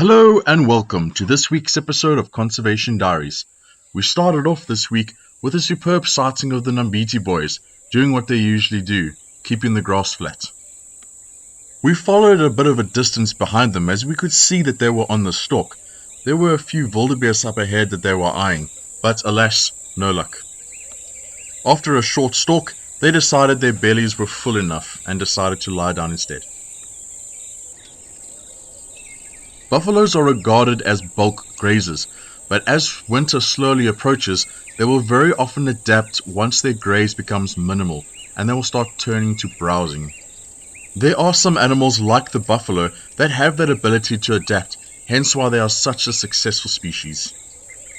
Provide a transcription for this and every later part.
Hello and welcome to this week's episode of Conservation Diaries. We started off this week with a superb sighting of the Nambiti boys doing what they usually do, keeping the grass flat. We followed a bit of a distance behind them as we could see that they were on the stalk. There were a few wildebeest up ahead that they were eyeing, but alas, no luck. After a short stalk, they decided their bellies were full enough and decided to lie down instead. Buffaloes are regarded as bulk grazers, but as winter slowly approaches, they will very often adapt once their graze becomes minimal, and they will start turning to browsing. There are some animals like the buffalo that have that ability to adapt, hence why they are such a successful species.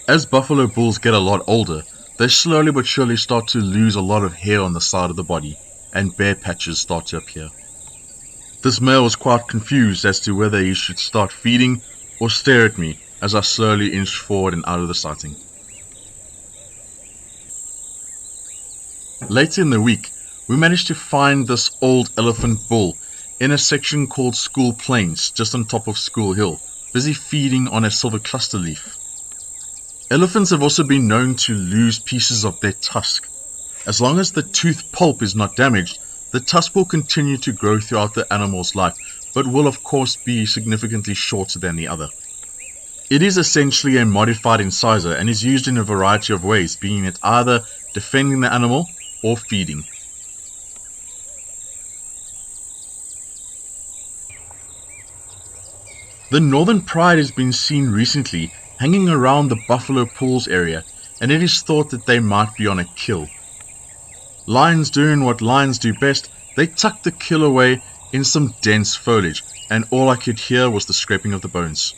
As buffalo bulls get a lot older, they slowly but surely start to lose a lot of hair on the side of the body, and bare patches start to appear. This male was quite confused as to whether he should start feeding or stare at me as I slowly inched forward and out of the sighting. Later in the week, we managed to find this old elephant bull in a section called School Plains, just on top of School Hill, busy feeding on a silver cluster leaf. Elephants have also been known to lose pieces of their tusk. As long as the tooth pulp is not damaged, the tusk will continue to grow throughout the animal's life, but will of course be significantly shorter than the other. It is essentially a modified incisor and is used in a variety of ways, being it either defending the animal or feeding. The northern pride has been seen recently hanging around the Buffalo Pools area, and it is thought that they might be on a kill. Lions doing what lions do best, they tucked the kill away in some dense foliage, and all I could hear was the scraping of the bones.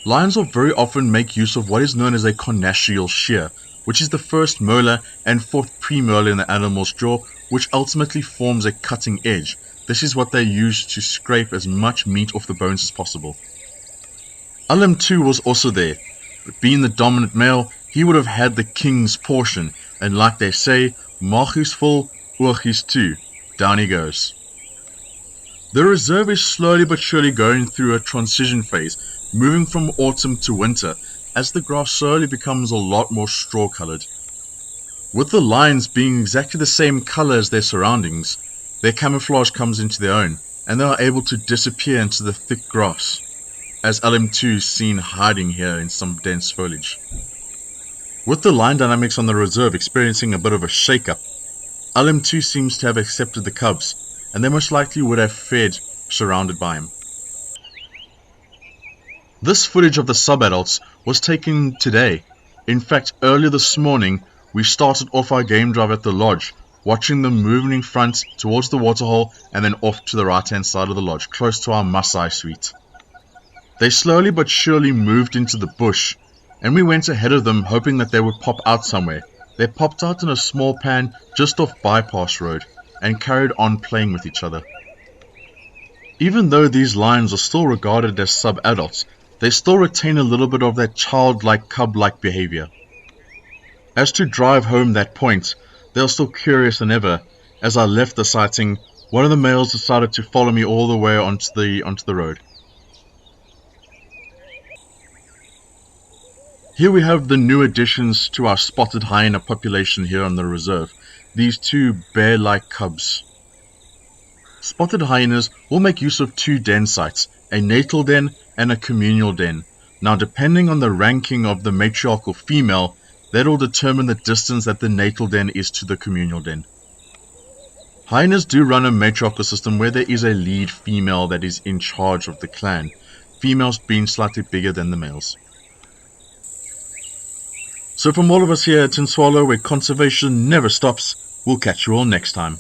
Lions will very often make use of what is known as a connasheal shear, which is the first molar and fourth premolar in the animal's jaw, which ultimately forms a cutting edge. This is what they use to scrape as much meat off the bones as possible. Ulim too was also there, but being the dominant male, he would have had the king's portion, and like they say, maag is vol, oog is toe. Down he goes. The reserve is slowly but surely going through a transition phase, moving from autumn to winter, as the grass slowly becomes a lot more straw-colored. With the lions being exactly the same color as their surroundings, their camouflage comes into their own, and they are able to disappear into the thick grass, as LM2 is seen hiding here in some dense foliage. With the line dynamics on the reserve experiencing a bit of a shake-up, LM2 seems to have accepted the cubs, and they most likely would have fed surrounded by him. This footage of the sub-adults was taken today. In fact, earlier this morning, we started off our game drive at the lodge, watching them moving in front towards the waterhole and then off to the right-hand side of the lodge, close to our Masai suite. They slowly but surely moved into the bush, and we went ahead of them hoping that they would pop out somewhere. They popped out in a small pan just off Bypass Road and carried on playing with each other. Even though these lions are still regarded as sub-adults, they still retain a little bit of that childlike cub-like behavior. As to drive home that point, they are still curious than ever. As I left the sighting, one of the males decided to follow me all the way onto the road. Here we have the new additions to our spotted hyena population here on the reserve, these two bear-like cubs. Spotted hyenas will make use of two den sites, a natal den and a communal den. Now depending on the ranking of the matriarchal female, that will determine the distance that the natal den is to the communal den. Hyenas do run a matriarchal system where there is a lead female that is in charge of the clan, females being slightly bigger than the males. So from all of us here at Swallow, where conservation never stops, we'll catch you all next time.